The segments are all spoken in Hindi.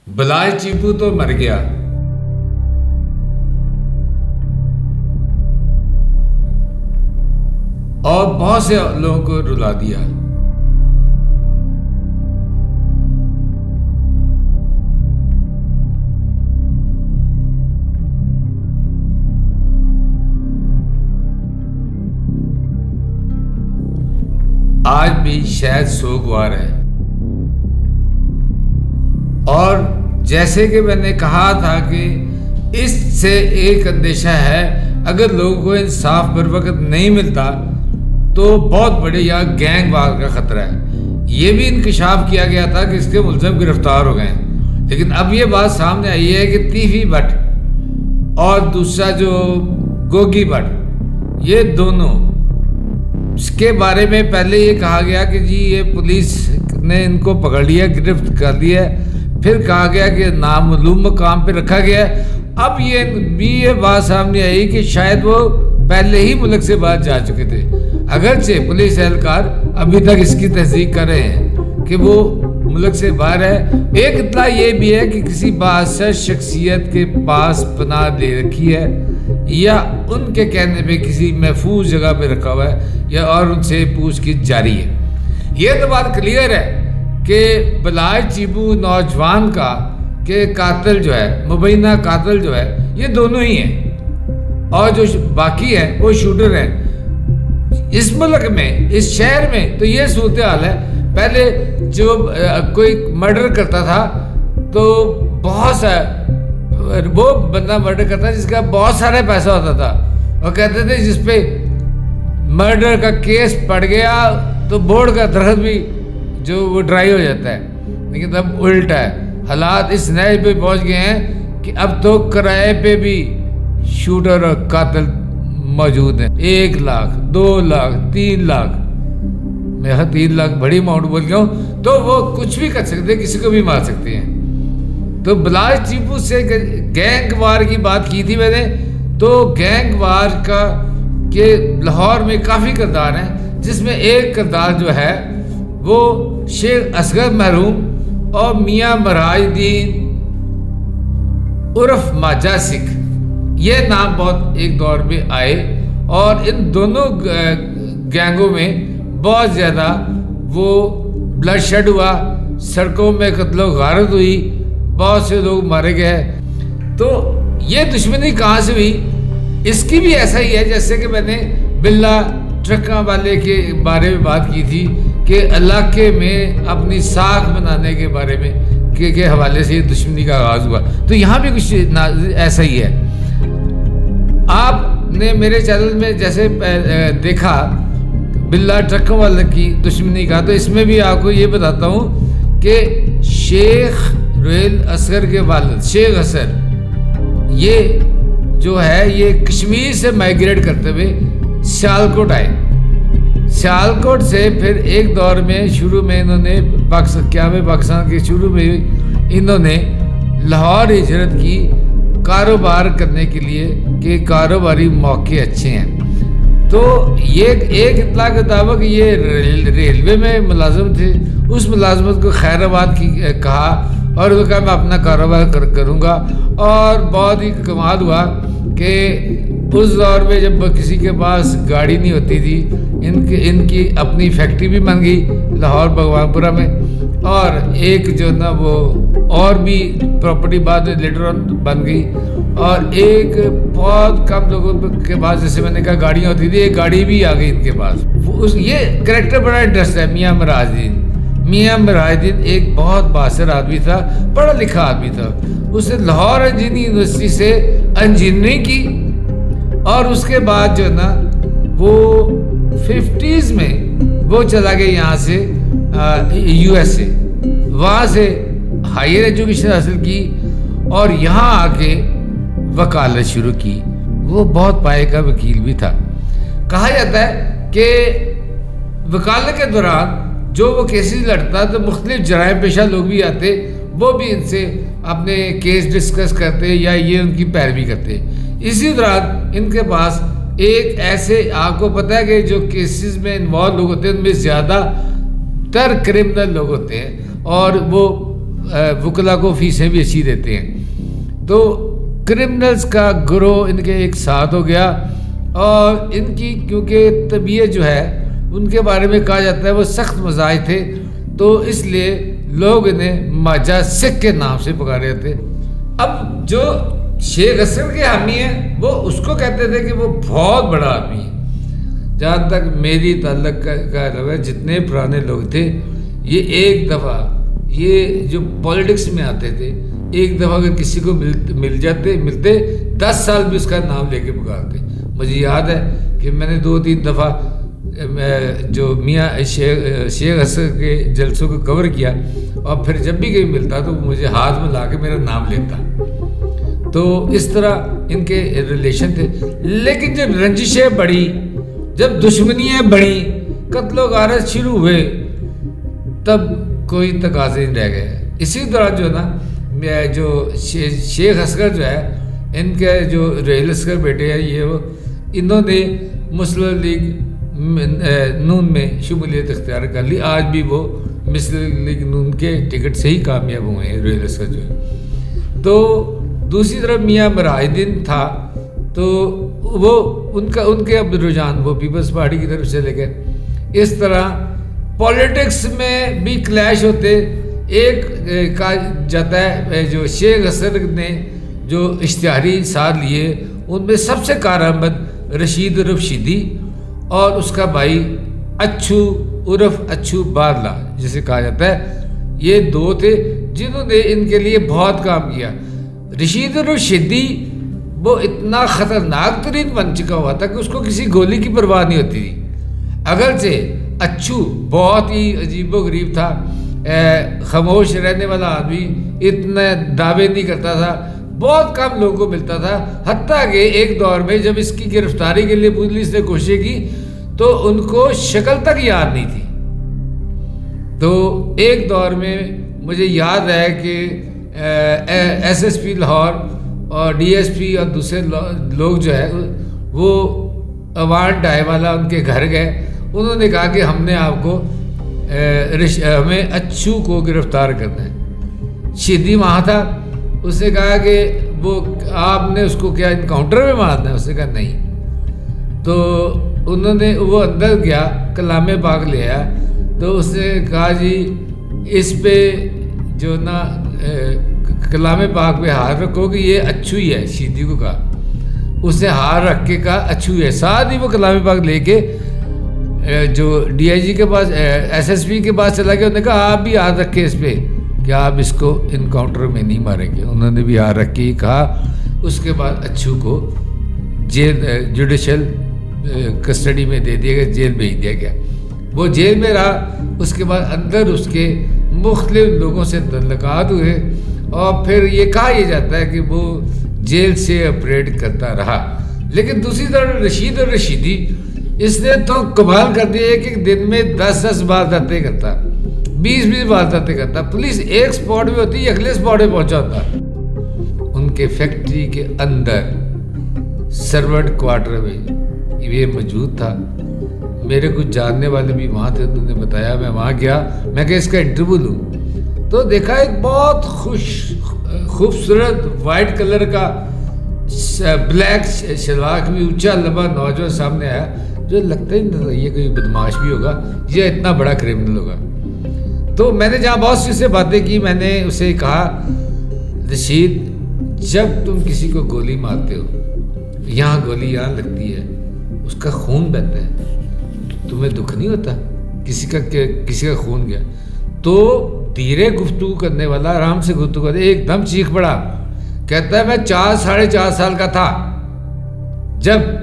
बलाय चीपू तो मर गया और बहुत से लोगों को रुला दिया। आज भी शायद सोगवार है। और जैसे कि मैंने कहा था कि इससे एक अंदेशा है, अगर लोगों को इंसाफ बर वक्त नहीं मिलता तो बहुत बड़े यहाँ गैंग वार का खतरा है। ये भी इंकशाफ किया गया था कि इसके मुलज़िम गिरफ्तार हो गए, लेकिन अब ये बात सामने आई है कि तीफी भट्ट और दूसरा जो गोगी भट्ट, ये दोनों, इसके बारे में पहले ये कहा गया कि जी ये पुलिस ने इनको पकड़ लिया, गिरफ्त कर लिया, फिर कहा गया कि नामालूम मकाम पे रखा गया। अब ये बात सामने आई कि शायद वो पहले ही मुल्क से बाहर जा चुके थे, अगरचे पुलिस एहलकार अभी तक इसकी तहकीक कर रहे हैं कि वो मुल्क से बाहर है। एक इत्तला ये भी है कि किसी बादशाह शख्सियत के पास पनाह ले रखी है या उनके कहने पे किसी महफूज जगह पे रखा हुआ है या और उनसे पूछगिछ जारी है। ये तो बात क्लियर है कि बलाय चीपू नौजवान का के कातिल जो है, मुबैना कातिल जो है, ये दोनों ही हैं और जो बाकी है वो शूटर हैं। इस मुल्क में, इस शहर में तो ये सूरत हाल है। पहले जो कोई मर्डर करता था तो बहुत सा वो बंदा मर्डर करता जिसका बहुत सारा पैसा होता था और कहते थे जिस पे मर्डर का केस पड़ गया तो बोर्ड का दरख्त भी जो वो ड्राई हो जाता है। लेकिन अब उल्टा है, हालात इस नए पे पहुंच गए हैं कि अब तो किराए पे भी शूटर और कातिल मौजूद हैं। 1 लाख, 2 लाख, 3 लाख, मैं 3 लाख बड़ी अमाउंट बोल गया हूँ, तो वो कुछ भी कर सकते हैं, किसी को भी मार सकते हैं। तो बलाय चीपू से गैंग वार की बात की थी मैंने, तो गैंग वार का के लाहौर में काफ़ी किरदार हैं, जिसमें एक किरदार जो है वो शेख असगर मरहूम और मियाँ मराजुद्दीन उर्फ माजा सिख, ये नाम बहुत एक दौर में आए और इन दोनों गैंगों में बहुत ज़्यादा वो ब्लडशेड हुआ, सड़कों में कत्लो गारत हुई, बहुत से लोग मारे गए। तो ये दुश्मनी कहाँ से हुई, इसकी भी ऐसा ही है जैसे कि मैंने बिल्ला ट्रकों वाले के बारे में बात की थी कि इलाके में अपनी साख बनाने के बारे में के हवाले से दुश्मनी का आगाज़ हुआ। तो यहाँ भी कुछ ऐसा ही है। आपने मेरे चैनल में जैसे देखा बिल्ला ट्रकों वाले की दुश्मनी का, तो इसमें भी आपको ये बताता हूँ कि शेख रुहेल असगर के वालिद शेख असर, ये जो है ये कश्मीर से माइग्रेट करते हुए सियालकोट आए। सियालकोट से फिर एक दौर में शुरू में इन्होंने पाकिस्तान के शुरू में इन्होंने लाहौर हिजरत की कारोबार करने के लिए कि कारोबारी मौके अच्छे हैं। तो ये एक इत्तला के मुताबिक ये रेलवे में मुलाजिम थे, उस मुलाजमत को खैराबाद की कहा और वो कहा मैं अपना कारोबार करूँगा। और बहुत ही कमाल हुआ कि उस दौर में जब किसी के पास गाड़ी नहीं होती थी, इनकी अपनी फैक्ट्री भी बन गई लाहौर भगवानपुरा में, और एक जो ना वो और भी प्रॉपर्टी बाद में लेटर ऑन बन गई। और एक बहुत कम लोगों के पास, जैसे मैंने कहा गाड़ियाँ होती थी, एक गाड़ी भी आ गई इनके पास। ये कैरेक्टर बड़ा इंटरेस्ट है मियाँ मराजुद्दीन। मियाँ मराजुद्दीन एक बहुत बासर आदमी था, पढ़ा लिखा आदमी था। उसने लाहौर इंजीनियरिंग यूनिवर्सिटी से इंजीनियरिंग की और उसके बाद जो ना वो 50s में वो चला गया यहाँ से USA, वहाँ से हायर एजुकेशन हासिल की और यहाँ आके वकालत शुरू की। वो बहुत पाए का वकील भी था। कहा जाता है कि वकालत के दौरान जो वो केसेस लड़ता तो मुख्तलिफ जराइम पेशा लोग भी आते, वो भी इनसे अपने केस डिस्कस करते या ये उनकी पैरवी करते। इसी दौरान इनके पास एक ऐसे, आपको पता है कि जो केसेस में इन्वॉल्व लोग होते हैं उनमें ज़्यादा तर क्रिमिनल लोग होते हैं और वो वकला को फीसें भी अच्छी देते हैं। तो क्रिमिनल्स का गिरोह इनके एक साथ हो गया, और इनकी क्योंकि तबीयत जो है उनके बारे में कहा जाता है वो सख्त मजाज थे, तो इसलिए लोग इन्हें माजा सिख के नाम से पुकारे जाते। अब जो शेख हसन के हामी हैं वो उसको कहते थे कि वो बहुत बड़ा आदमी है। जहाँ तक मेरी ताल्लुक का है, जितने पुराने लोग थे ये एक दफ़ा ये जो पॉलिटिक्स में आते थे, एक दफ़ा अगर किसी को मिलते 10 साल भी उसका नाम लेके पुकारते। मुझे याद है कि मैंने 2-3 दफ़ा जो मियाँ शेख हसन के जलसों को कवर किया, और फिर जब भी कहीं मिलता तो मुझे हाथ में ला के मेरा नाम लेता। तो इस तरह इनके रिलेशन थे। लेकिन जब रंजिशें बढ़ी, जब दुश्मनियाँ बढ़ी, कत्लो गारत शुरू हुए, तब कोई तकाज़े नहीं रह गए। इसी दौरान जो ना जो शेख असगर जो है, इनके जो रेल असगर बेटे हैं, ये वो इन्होंने मुस्लिम लीग नून में शमूलियत इख्तियार कर ली। आज भी वो मुस्लिम लीग नून के टिकट से ही कामयाब हुए हैं रेल असगर जो है। तो दूसरी तरफ मियाँ मुराहिदीन था, तो वो उनके अब रुझान वो पीपल्स पार्टी की तरफ चले गए। इस तरह पॉलिटिक्स में भी क्लैश होते। एक कहा जाता है जो शेख हसन ने जो इश्तिहारी साथ लिए, उनमें सबसे कारआमद रशीद उर्फ शिदी और उसका भाई अच्छू उर्फ अच्छू बादला जिसे कहा जाता है। ये दो थे जिन्होंने इनके लिए बहुत काम किया। रशीद उर्फ शिदी वो इतना ख़तरनाक तरीन बन चुका हुआ था कि उसको किसी गोली की परवाह नहीं होती थी। अगरचे अच्छू बहुत ही अजीबोगरीब था, खामोश रहने वाला आदमी, इतने दावे नहीं करता था, बहुत कम लोगों को मिलता था। हत्ता कि एक दौर में जब इसकी गिरफ्तारी के लिए पुलिस ने कोशिश की तो उनको शक्ल तक याद नहीं थी। तो एक दौर में मुझे याद है कि SSP लाहौर और DSP और दूसरे लोग जो है वो अवान डाय वाला उनके घर गए। उन्होंने कहा कि हमने आपको हमें अच्छू को गिरफ्तार करना है। शिदी वहाँ था, उसने कहा कि वो आपने उसको क्या इनकाउंटर में मारना है? उसने कहा नहीं। तो उन्होंने वो अंदर गया, कलामे पाक ले आया, तो उसने कहा जी इस पे जो ना कलामे पाक पे हाथ रखो कि ये अच्छू ही है। शिदी को कहा, उसने हाथ रख के कहा अच्छू है। साथ ही वो कलामे पाक लेके जो DIG के पास SSP के पास चला गया। उन्होंने कहा आप भी हाथ रखे इस पे कि आप इसको इनकाउंटर में नहीं मारेंगे। उन्होंने भी हाथ रख के कहा। उसके बाद अच्छू को जेल जुडिशल कस्टडी में दे दिया गया, जेल भेज दिया गया। वो जेल में रहा। उसके बाद अंदर उसके मुख्तलिफ लोगों से मुलाकात हुए और फिर ये कहा यह जाता है कि वो जेल से ऑपरेट करता रहा। लेकिन दूसरी तरफ रशीद और रशीदी इसने तो कमाल कर दिया। एक दिन में 10-10 वारदातें करता, 20-20 वारदातें करता। पुलिस एक स्पॉट में होती, अगले स्पॉट में पहुंचा होता। उनके फैक्ट्री के अंदर सर्वेंट क्वार्टर में ये मौजूद था। मेरे कुछ जानने वाले भी वहाँ थे, उन्होंने बताया। मैं वहाँ गया, मैं क्या इसका इंटरव्यू लूँ, तो देखा एक बहुत खूबसूरत वाइट कलर का ब्लैक शलवार भी ऊंचा लंबा नौजवान सामने आया, जो लगता ही नहीं था ये कोई बदमाश भी होगा या इतना बड़ा क्रिमिनल होगा। तो मैंने जहाँ बहुत सी से बातें की, मैंने उसे कहा रशीद जब तुम किसी को गोली मारते हो, यहाँ गोली यहाँ लगती है, उसका खून बहता है, तुम्हें दुख नहीं होता किसी का खून गया? तो धीरे गुफ्तगू करने वाला आराम से गुफ्तगू करते एकदम चीख पड़ा। कहता है मैं 4-4.5 साल का था जब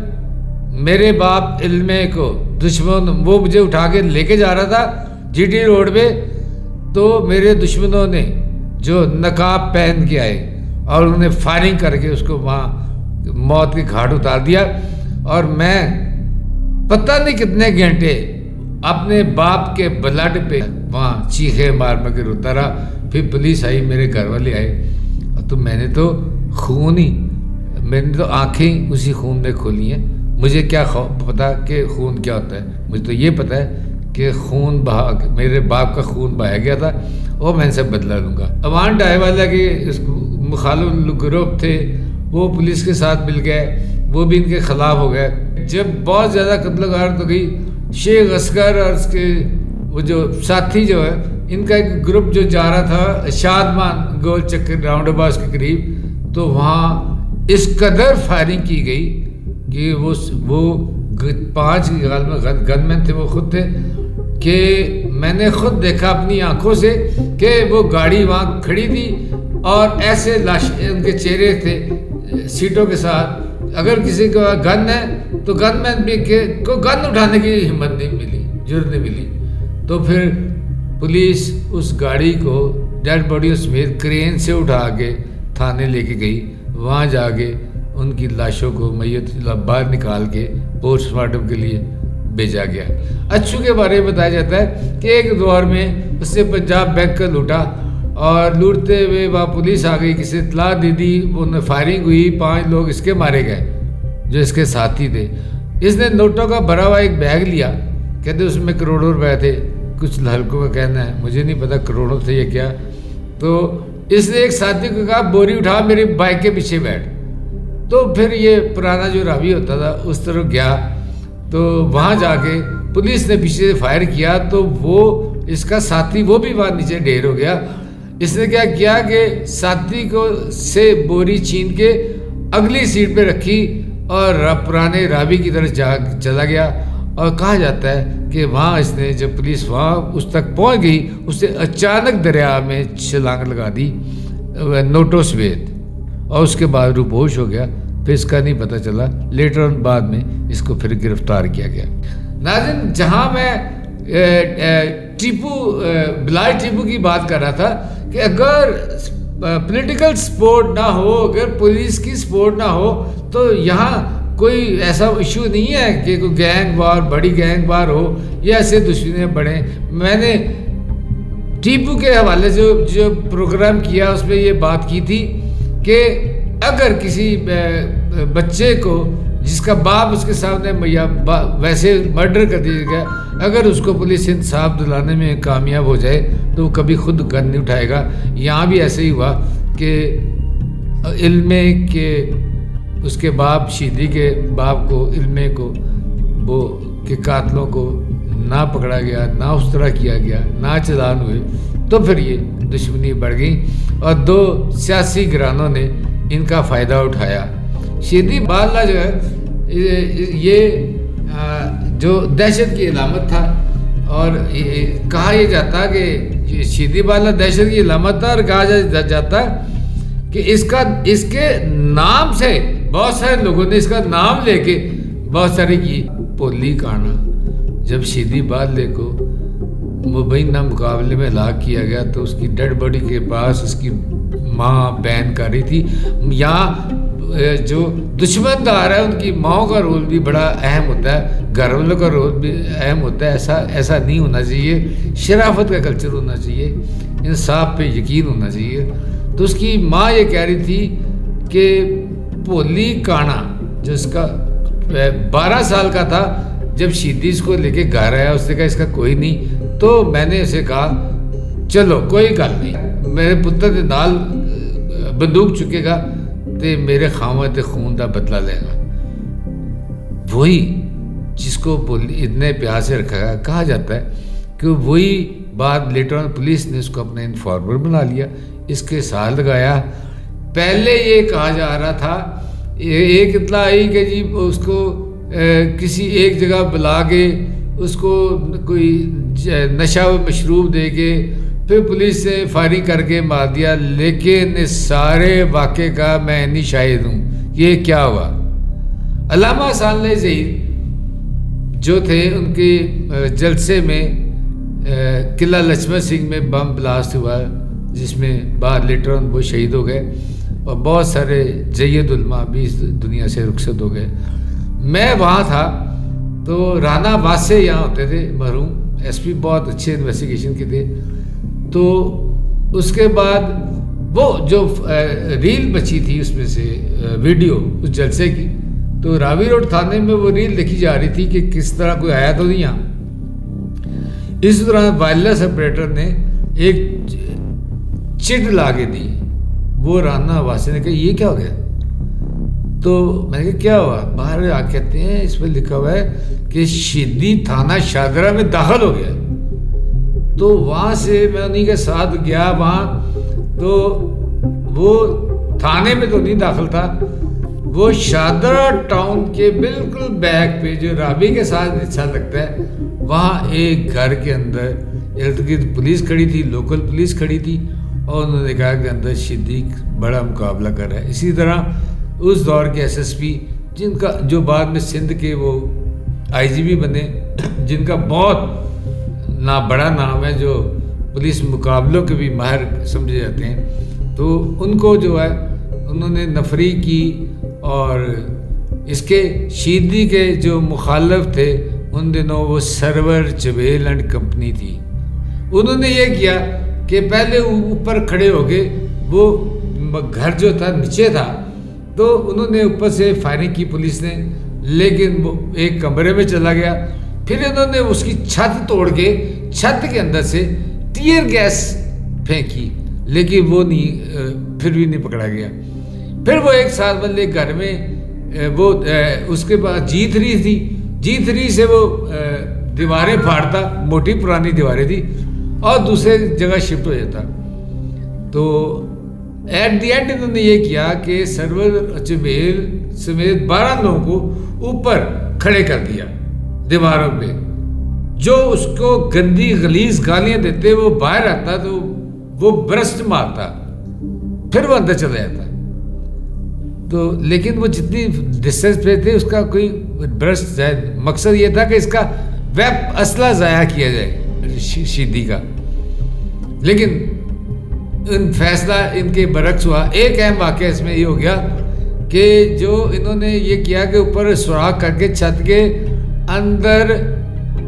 मेरे बाप इल्मे को दुश्मन वो मुझे उठा के लेके जा रहा था GT रोड पे, तो मेरे दुश्मनों ने जो नकाब पहन के आए और उन्होंने फायरिंग करके उसको वहाँ मौत के घाट उतार दिया। और मैं पता नहीं कितने घंटे अपने बाप के ब्लड पे वहाँ चीखे मार के रोता रहा। फिर पुलिस आई, मेरे घर वाले आए, तो मैंने तो खून ही, मैंने तो आंखें उसी खून ने खोली हैं। मुझे क्या पता कि खून क्या होता है, मुझे तो ये पता है कि खून बहा, मेरे बाप का खून बहाया गया था वो मैं इनसे बदला लूँगा। अमान डायवाला के मुखालिफ ग्रुप थे, वो पुलिस के साथ मिल गए, वो भी इनके ख़िलाफ़ हो गए। जब बहुत ज़्यादा कत्ल गारत हो गई, शेख असगर और उसके वो जो साथी जो है, इनका एक ग्रुप जो जा रहा था शादमान गोल चक्कर राउंड अबाउट के करीब, तो वहाँ इस कदर फायरिंग की गई कि वो 5 गनमैन थे, वो खुद थे, कि मैंने खुद देखा अपनी आंखों से कि वो गाड़ी वहाँ खड़ी थी और ऐसे लाश उनके चेहरे थे सीटों के साथ। अगर किसी का गन है तो गनमैन भी को गन उठाने की हिम्मत नहीं मिली, जरूरत नहीं मिली। तो फिर पुलिस उस गाड़ी को डेड बॉडी समेत क्रेन से उठा के थाने लेके गई। वहाँ जाके उनकी लाशों को मैयत बाहर निकाल के पोस्टमार्टम के लिए भेजा गया। अच्छू के बारे में बताया जाता है कि एक दौर में उसने पंजाब बैंक का लूटा और लूटते हुए वहाँ पुलिस आ गई, किसी इतला दे दी, उन्हें फायरिंग हुई, 5 लोग इसके मारे गए जो इसके साथी थे। इसने नोटों का भरा हुआ एक बैग लिया, कहते उसमें करोड़ों रुपए थे, कुछ लड़कों का कहना है, मुझे नहीं पता करोड़ों थे या क्या। तो इसने एक साथी को कहा बोरी उठा मेरी बाइक के पीछे बैठ। तो फिर ये पुराना जो रावी होता था उस तरफ गया, तो वहाँ जाके पुलिस ने पीछे से फायर किया, तो वो इसका साथी वो भी वहाँ नीचे ढेर हो गया। इसने क्या किया कि साथी को से बोरी छीन के अगली सीट पे रखी और पुराने रावी की तरफ चला गया। और कहा जाता है कि वहाँ इसने जब पुलिस वहाँ उस तक पहुँच गई, उसने अचानक दरिया में छलांग लगा दी नोटों समेत, और उसके बाद रूपोश हो गया। फिर इसका नहीं पता चला, लेटर ऑन बाद में इसको फिर गिरफ्तार किया गया। नाज़रीन, जहाँ मैं बिलाल टीपू की बात कर रहा था कि अगर पॉलिटिकल सपोर्ट ना हो, अगर पुलिस की सपोर्ट ना हो, तो यहाँ कोई ऐसा इशू नहीं है कि कोई गैंग वार, बड़ी गैंग वार हो या ऐसे दुश्मनियाँ बढ़े। मैंने टीपू के हवाले जो प्रोग्राम किया उसमें ये बात की थी कि अगर किसी बच्चे को जिसका बाप उसके सामने वैसे मर्डर कर दिया गया, अगर उसको पुलिस इंसाफ दिलाने में कामयाब हो जाए तो वो कभी खुद गन नहीं उठाएगा। यहाँ भी ऐसे ही हुआ कि इल्मे के उसके बाप शीदी के बाप को, इल्मे को, वो के कातलों को ना पकड़ा गया, ना उस तरह किया गया, ना चालान हुए, तो फिर ये दुश्मनी बढ़ गई और 2 सियासी घरानों ने इनका फ़ायदा उठाया। शीदी बाला जो है ये जो दहशत की अलामत था, और कहा यह जाता कि शीदी बाला दहशत की अलामत था, और कहा जाता कि इसके नाम से बहुत सारे लोगों ने इसका नाम लेके बहुत सारे की पोली काना। जब शीदी बाले को मुबैना मुकाबले में हलाक किया गया तो उसकी डेड बॉडी के पास उसकी माँ बहन कर रही थी। यहाँ जो दुश्मनदार है उनकी माओ का रोल भी बड़ा अहम होता है, घर वालों का रोल भी अहम होता है। ऐसा नहीं होना चाहिए, शराफत का कल्चर होना चाहिए, इंसाफ पे यकीन होना चाहिए। तो उसकी माँ ये कह रही थी कि पोली काना जो इसका 12 साल का था जब शीदी इसको लेके घर आया, उसने कहा इसका कोई नहीं। तो मैंने उसे कहा चलो कोई गल नहीं, मेरे पुत्र के नाल बंदूक चुकेगा तो मेरे खामत खून का बदला लेगा। वही जिसको इतने प्यार से रखा गया, कहा जाता है कि वही बात लेटर ऑन पुलिस ने उसको अपना इन्फॉर्मर बना लिया, इसके साथ लगाया। पहले ये कहा जा रहा था, एक इतला आई कि जी उसको किसी एक जगह बुला के उसको कोई नशा व मशरूब दे के फिर पुलिस से फायरिंग करके मार दिया। लेकिन इस सारे वाक़े का मैं नहीं शाहिद हूँ। ये क्या हुआ? अल्लामा साले ज़हीर जो थे, उनके जलसे में किला लक्ष्मण सिंह में बम ब्लास्ट हुआ, जिसमें बाद लेटर ऑन वो शहीद हो गए और बहुत सारे जय्यद उलमा भी इस दुनिया से रुखसत हो गए। मैं वहाँ था तो राना वासे यहाँ होते थे, मरहूम एसपी, बहुत अच्छे इन्वेस्टिगेशन के थे। तो उसके बाद वो जो रील बची थी उसमें से वीडियो उस जलसे की, तो रावी रोड थाने में वो रील देखी जा रही थी कि किस तरह कोई आया तो नहीं यहाँ। इस दौरान वायरलेस ऑपरेटर ने एक चिट ला के दी। वो राना वासी ने कहा ये क्या हो गया? तो मैंने कहा क्या हुआ? बाहर आ कहते हैं इस पर लिखा हुआ है कि शहीदी थाना शादरा में दाखिल हो गया। तो वहाँ से मैं उन्हीं के साथ गया वहाँ, तो वो थाने में तो नहीं दाखिल था, वो शादरा टाउन के बिल्कुल बैक पे जो राबी के साथ अच्छा लगता है, वहाँ एक घर के अंदर इर्द गिर्द पुलिस खड़ी थी, लोकल पुलिस खड़ी थी, और उन्होंने कहा कि अंदर शहीदी बड़ा मुकाबला कर रहा है। इसी तरह उस दौर के एसएसपी जिनका जो बाद में सिंध के वो आईजीपी बने, जिनका बहुत बड़ा नाम है, जो पुलिस मुकाबलों के भी माहिर समझे जाते हैं, तो उनको जो है उन्होंने नफरी की। और इसके शहीदी के जो मुखालफ थे उन दिनों वो सरवर जवेल एंड कंपनी थी। उन्होंने ये किया कि पहले ऊपर खड़े हो गए, वो घर जो था नीचे था, तो उन्होंने ऊपर से फायरिंग की पुलिस ने, लेकिन वो एक कमरे में चला गया। फिर इन्होंने उसकी छत तोड़ के छत के अंदर से टीयर गैस फेंकी, लेकिन वो नहीं, फिर भी नहीं पकड़ा गया। फिर वो एक साल वाले घर में वो उसके बाद G3 थी, G3 से वो दीवारें फाड़ता, मोटी पुरानी दीवारें थी, और दूसरे जगह शिफ्ट हो जाता। तो एट द एंड इन्होंने ये किया कि सरवर जवेल समेत 12 लोगों को ऊपर खड़े कर दिया दीवारों पे। जो उसको गंदी गलीज गालियां देते, वो बाहर आता तो वो ब्रस्ट मारता, फिर वो अंदर चला जाता। तो लेकिन वो जितनी डिस्टेंस पे थे उसका कोई ब्रस्ट जाए, मकसद ये था कि इसका वेब असला ज़ाया किया जाए शहीदी का। लेकिन इन फैसला इनके बरक्स हुआ। एक अहम वाक़या इसमें ये हो गया कि जो इन्होंने ये किया कि ऊपर सुराख करके छत के अंदर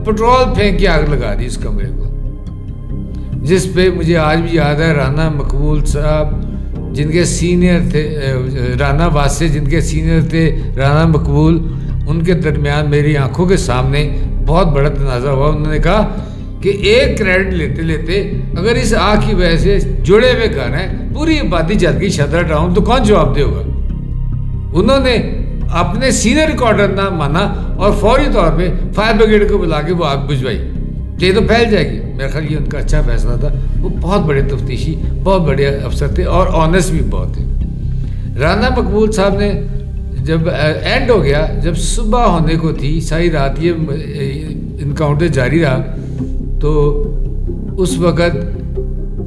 पेट्रोल फेंक के आग लगा दी इस कमरे को, जिस पे मुझे आज भी याद है राना मकबूल साहब जिनके सीनियर थे, राना वासे जिनके सीनियर थे राना मकबूल, उनके दरमियान मेरी आंखों के सामने बहुत बड़ा तनाज़ा हुआ। उन्होंने कहा कि एक क्रेडिट लेते लेते अगर इस आग की वजह से जुड़े हुए घर हैं, पूरी आबादी जल गई शादरा टाउन, तो कौन जवाब देगा? उन्होंने अपने सीनियर रिकॉर्डर ना माना और फौरी तौर पे फायर ब्रिगेड को बुला के वो आग बुझवाई कि ये तो फैल जाएगी। मेरा ख्याल ये उनका अच्छा फैसला था। वो बहुत बड़े तफ्तीशी, बहुत बड़े अफसर थे और ऑनेस्ट भी बहुत थे। राना मकबूल साहब ने जब एंड हो गया, जब सुबह होने को थी, सारी रात ये इनकाउंटर जारी रहा, तो उस वक़्त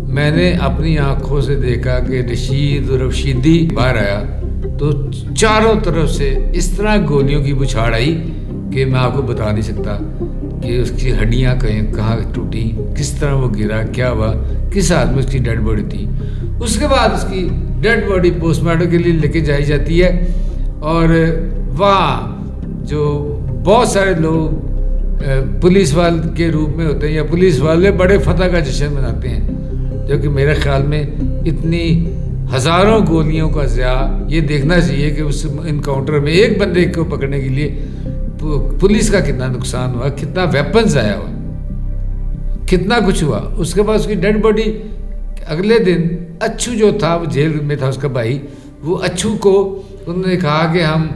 मैंने अपनी आँखों से देखा कि रशीद और रशीदी बाहर आया, तो चारों तरफ से इस तरह गोलियों की बुछाड़ आई कि मैं आपको बता नहीं सकता कि उसकी हड्डियाँ कहाँ टूटी, किस तरह वो गिरा, क्या हुआ, किस हालत में उसकी डेड बॉडी थी। उसके बाद उसकी डेड बॉडी पोस्टमार्टम के लिए लेके जाई जाती है, और वहाँ जो बहुत सारे लोग पुलिस वाल के रूप में होते हैं या पुलिस वाले बड़े फतह का जश्न मनाते हैं, जो कि मेरे ख्याल में इतनी हज़ारों गोलियों का ज़िया, ये देखना चाहिए कि उस इनकाउंटर में एक बंदे को पकड़ने के लिए पुलिस का कितना नुकसान हुआ, कितना वेपन्स आया हुआ, कितना कुछ हुआ। उसके बाद उसकी डेड बॉडी अगले दिन अच्छू जो था, वो जेल में था उसका भाई, वो अच्छू को उन्होंने कहा कि हम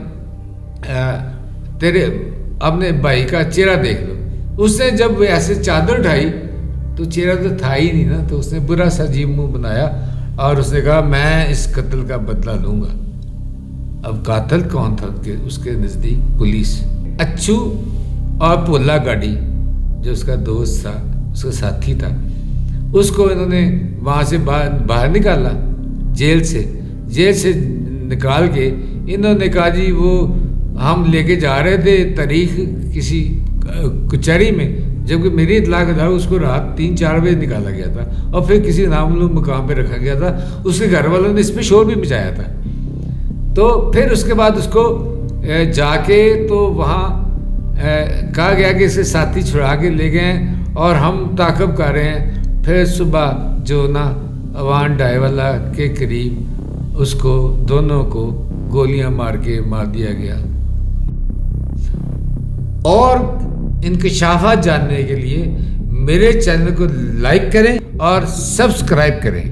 तेरे अपने भाई का चेहरा देख लो। उसने जब ऐसे चादर उठाई तो चेहरा तो था ही नहीं ना, तो उसने बुरा सा अजीब मुंह बनाया और उसने कहा मैं इस कत्ल का बदला लूँगा। अब कातिल कौन था उसके नज़दीक? पुलिस। अच्छू और पोला गाड़ी जो उसका दोस्त था, उसका साथी था, उसको इन्होंने वहाँ से बाहर निकाला जेल से निकाल के इन्होंने कहा जी वो हम लेके जा रहे थे तारीख किसी कचहरी में, जबकि मेरी इतला के था उसको रात 3-4 बजे निकाला गया था और फिर किसी नामालूम मुकाम पे रखा गया था। उसके घर वालों ने इस पर शोर भी मचाया था। तो फिर उसके बाद उसको जाके तो वहाँ कहा गया कि इसे साथी छुड़ा के ले गए और हम ताक़ब कर रहे हैं। फिर सुबह जो ना अवान डायवाला के करीब उसको दोनों को गोलियां मार दिया गया। और इंकशाफात जानने के लिए मेरे चैनल को लाइक करें और सब्सक्राइब करें।